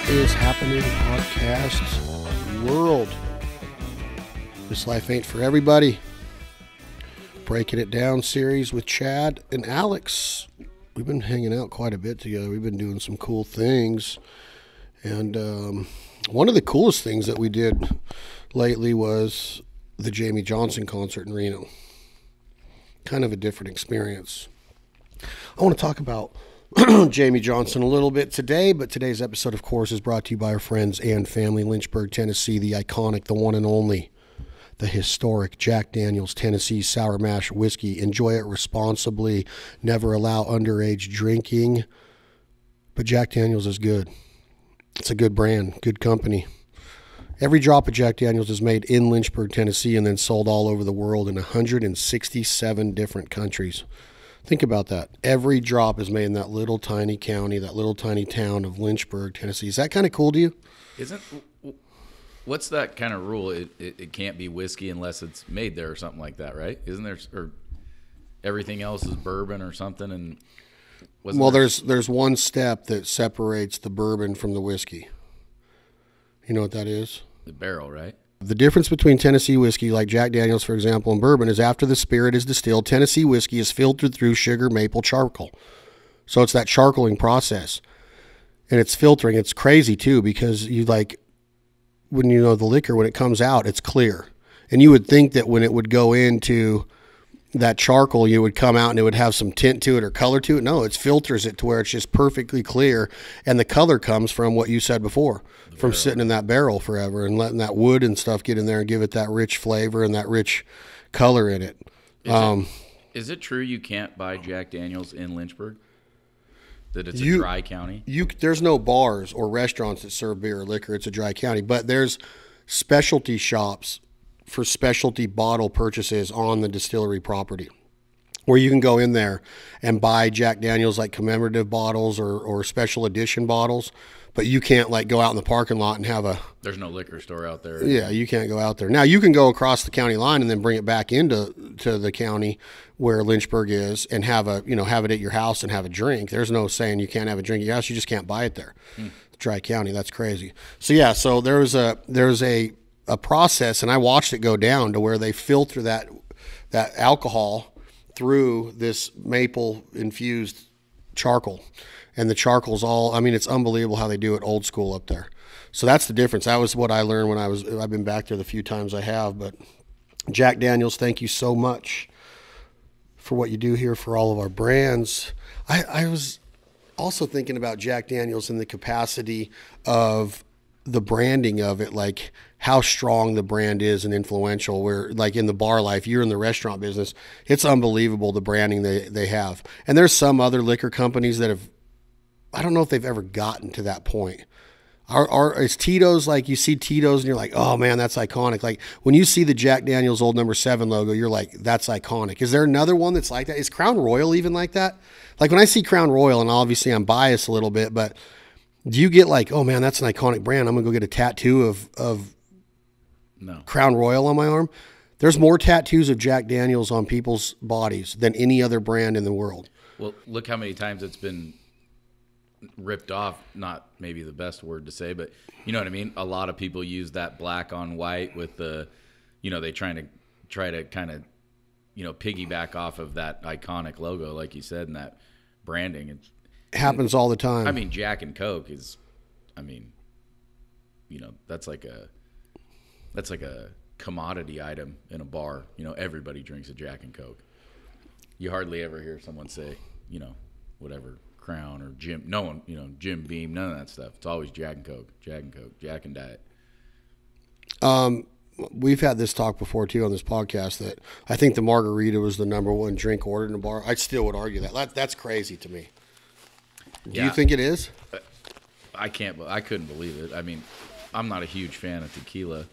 is happening, podcast world? This life ain't for everybody. Breaking it down series with Chad and Alex. We've been hanging out quite a bit together. We've been doing some cool things. And one of the coolest things that we did lately was the Jamie Johnson concert in Reno. Kind of a different experience. I want to talk about Jamie Johnson a little bit today, but today's episode, of course, is brought to you by our friends and family, Lynchburg, Tennessee, the iconic, the one and only, the historic Jack Daniel's Tennessee Sour Mash Whiskey. Enjoy it responsibly. Never allow underage drinking. But Jack Daniel's is good. It's a good brand, good company. Every drop of Jack Daniel's is made in Lynchburg, Tennessee, and then sold all over the world in 167 different countries. Think about that. Every drop is made in that little tiny county, that little tiny town of Lynchburg, Tennessee. Is that kind of cool to you? What's that kind of rule? It can't be whiskey unless it's made there or something like that, right? Isn't there, or everything else is bourbon or something? And there's one step that separates the bourbon from the whiskey. You know what that is? The barrel, right? The difference between Tennessee whiskey, like Jack Daniel's, for example, and bourbon is after the spirit is distilled, Tennessee whiskey is filtered through sugar maple charcoal. So it's that charcoaling process. And it's filtering. It's crazy, too, because when you know the liquor, when it comes out, it's clear. And you would think that when it would go into that charcoal, you would come out and it would have some tint to it or color to it. No, it filters it to where it's just perfectly clear. And the color comes from what you said before, from sitting in that barrel forever and letting that wood and stuff get in there and give it that rich flavor and that rich color in it. Is it true you can't buy Jack Daniel's in Lynchburg? That it's a dry county? There's no bars or restaurants that serve beer or liquor. It's a dry county. But there's specialty shops for specialty bottle purchases on the distillery property where you can go in there and buy Jack Daniel's like commemorative bottles or special edition bottles, but you can't like go out in the parking lot and have there's no liquor store out there. Yeah, you can't go out there. Now you can go across the county line and then bring it back into the county where Lynchburg is and have it at your house and have a drink. There's no saying you can't have a drink at your house. You just can't buy it there. Dry county, that's crazy. So yeah, so there's a process, and I watched it go down to where they filter that alcohol through this maple infused charcoal, and the charcoal's it's unbelievable how they do it old school up there. So that's the difference. That was what I learned I've been back there the few times I have. But Jack Daniel's, thank you so much for what you do here for all of our brands. I was also thinking about Jack Daniel's in the capacity of the branding of it, like how strong the brand is and influential. Where like in the bar life, you're in the restaurant business, it's unbelievable the branding they have. And there's some other liquor companies that I don't know if they've ever gotten to that point. Is Tito's, like you see Tito's and you're like, oh man, that's iconic. Like when you see the Jack Daniel's Old No. 7 logo, you're like, that's iconic. Is there another one that's like that? Is Crown Royal even like that? Like when I see Crown Royal, and obviously I'm biased a little bit, but do you get like, oh man, that's an iconic brand, I'm gonna go get a tattoo of No. Crown Royal on my arm? There's more tattoos of Jack Daniel's on people's bodies than any other brand in the world. Well, look how many times it's been ripped off. Not maybe the best word to say, but you know what I mean? A lot of people use that black on white with the, they try to kind of, piggyback off of that iconic logo, like you said, and that branding. It happens all the time. I mean, Jack and Coke is, that's like a commodity item in a bar. Everybody drinks a Jack and Coke. You hardly ever hear someone say, whatever, Crown or Jim. No one, Jim Beam, none of that stuff. It's always Jack and Coke, Jack and Coke, Jack and Diet. We've had this talk before too on this podcast that I think the margarita was the number one drink ordered in a bar. I still would argue that. That's crazy to me. Do you think it is? I couldn't believe it. I'm not a huge fan of tequila.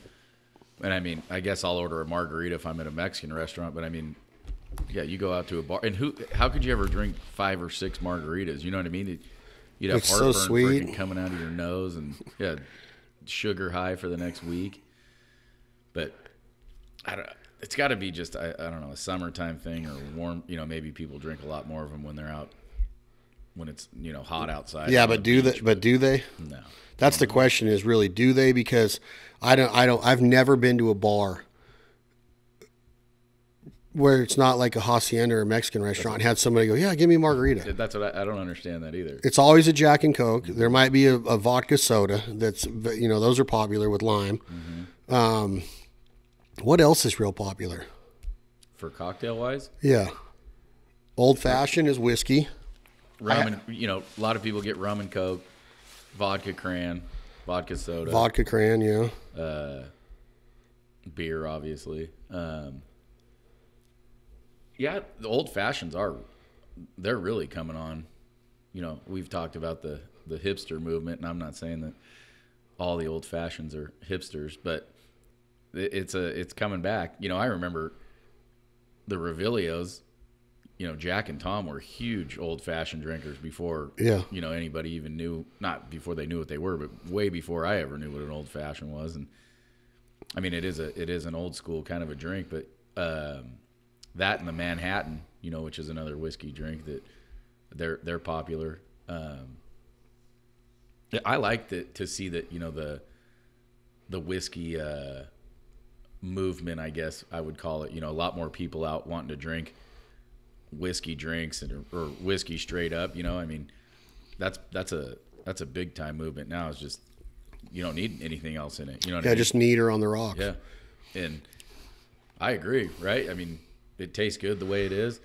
And I guess I'll order a margarita if I'm at a Mexican restaurant, but yeah, you go out to a bar and how could you ever drink 5 or 6 margaritas? You know what I mean? You'd have heartburn so sweet freaking coming out of your nose and sugar high for the next week. But it's got to be just I don't know, a summertime thing or warm. Maybe people drink a lot more of them when they're out when it's, you know, hot outside. Yeah, but do they? But do they? No. That's the question. Is really, do they? Because I've never been to a bar where it's not like a hacienda or a Mexican restaurant and had somebody go, yeah, give me a margarita. That's what I don't understand that either. It's always a Jack and Coke. There might be a vodka soda that's, you know, those are popular with lime. What else is real popular? For cocktail wise? Yeah. Old fashioned is whiskey. Rum and, you know, a lot of people get rum and Coke, vodka cran, vodka soda. Vodka cran, yeah. Beer, obviously. Yeah, the old fashions they're really coming on. You know, we've talked about the hipster movement, and I'm not saying that all the old fashions are hipsters, but it's coming back. You know, I remember the Revilios. You know, Jack and Tom were huge old fashioned drinkers before, yeah, you know, anybody even knew, not before they knew what they were, but way before I ever knew what an old fashioned was. And I mean, it is an old school kind of a drink, but that and the Manhattan, you know, which is another whiskey drink that they're popular. I like to see that, you know, the whiskey movement, I guess I would call it. You know, a lot more people out wanting to drink whiskey drinks or whiskey straight up. You know, I mean, that's a big time movement now. It's just, you don't need anything else in it. You know what I mean? Just neater on the rocks. Yeah, and I agree. Right? I mean, it tastes good the way it is.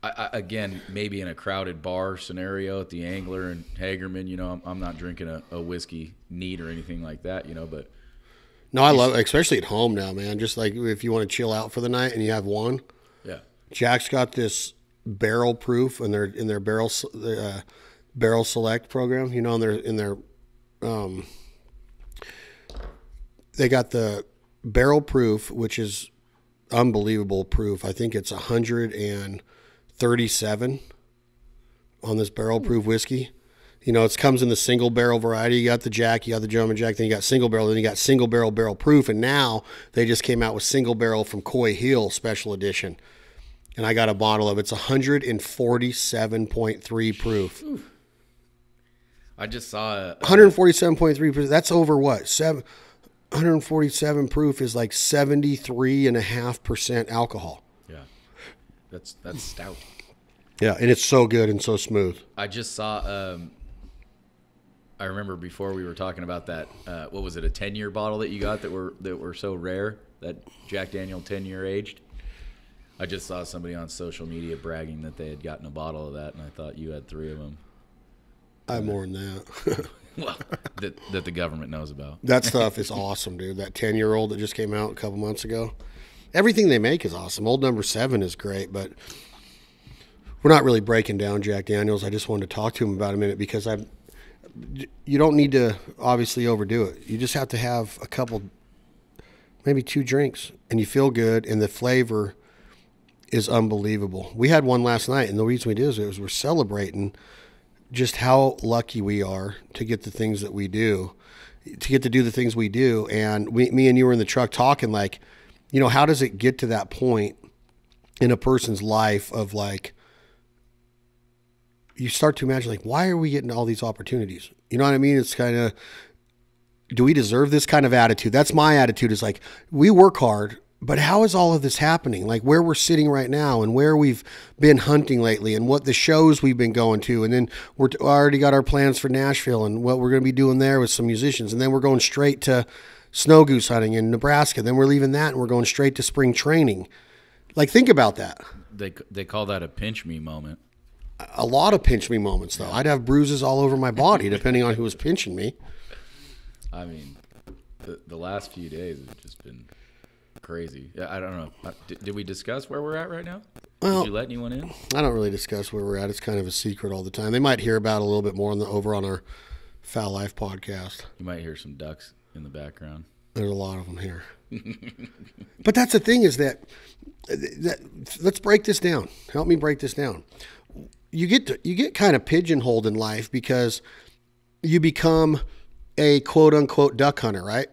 I again, maybe in a crowded bar scenario at the Angler and Hagerman, you know, I'm not drinking a whiskey neat or anything like that, you know, but. No, I love it, especially at home now, man. Just like if you want to chill out for the night and you have one. Yeah. Jack's got this barrel proof in their barrel select program, you know, in their they got the barrel proof, which is unbelievable proof. I think it's 137 on this barrel proof whiskey. You know, it comes in the single barrel variety. You got the Jack, you got the German Jack, then you got single barrel, then you got single barrel proof, and now they just came out with single barrel from Coy Hill special edition. And I got a bottle of it. It's 147.3 proof. Oof. I just saw 147.3 proof. That's over what? 147 proof is like 73.5% alcohol. Yeah. That's stout. Yeah, and it's so good and so smooth. I just saw I remember before we were talking about that what was it, a 10-year bottle that you got that were so rare, that Jack Daniel 10-year aged? I just saw somebody on social media bragging that they had gotten a bottle of that, and I thought you had 3 of them. I have more than that. Well, that the government knows about. That stuff is awesome, dude. That 10-year-old that just came out a couple months ago. Everything they make is awesome. Old Number 7 is great, but we're not really breaking down Jack Daniels. I just wanted to talk to him about it a minute because you don't need to obviously overdo it. You just have to have a couple, maybe 2 drinks, and you feel good, and the flavor is unbelievable. We had one last night, and the reason we did is we're celebrating just how lucky we are to get the things that we do, to get to do the things we do. And me and you were in the truck talking, like, you know, how does it get to that point in a person's life of like, you start to imagine, like, why are we getting all these opportunities? You know what I mean? It's kind of, do we deserve this kind of attitude? That's my attitude, is like, we work hard, but how is all of this happening? Like where we're sitting right now and where we've been hunting lately and what the shows we've been going to. And then we're already got our plans for Nashville and what we're going to be doing there with some musicians. And then we're going straight to snow goose hunting in Nebraska. Then we're leaving that and we're going straight to spring training. Like, think about that. They call that a pinch me moment. A lot of pinch me moments, though. I'd have bruises all over my body depending on who was pinching me. I mean, the last few days have just been crazy. I don't know. Did we discuss where we're at right now? Well, did you let anyone in? I don't really discuss where we're at. It's kind of a secret all the time. They might hear about it a little bit more over on our Foul Life podcast. You might hear some ducks in the background. There's a lot of them here. But that's the thing, is that let's break this down. Help me break this down. You get kind of pigeonholed in life because you become a quote unquote duck hunter, right?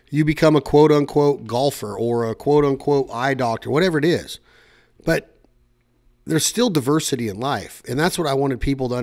You become a quote unquote golfer or a quote unquote eye doctor, whatever it is. But there's still diversity in life. And that's what I wanted people to understand.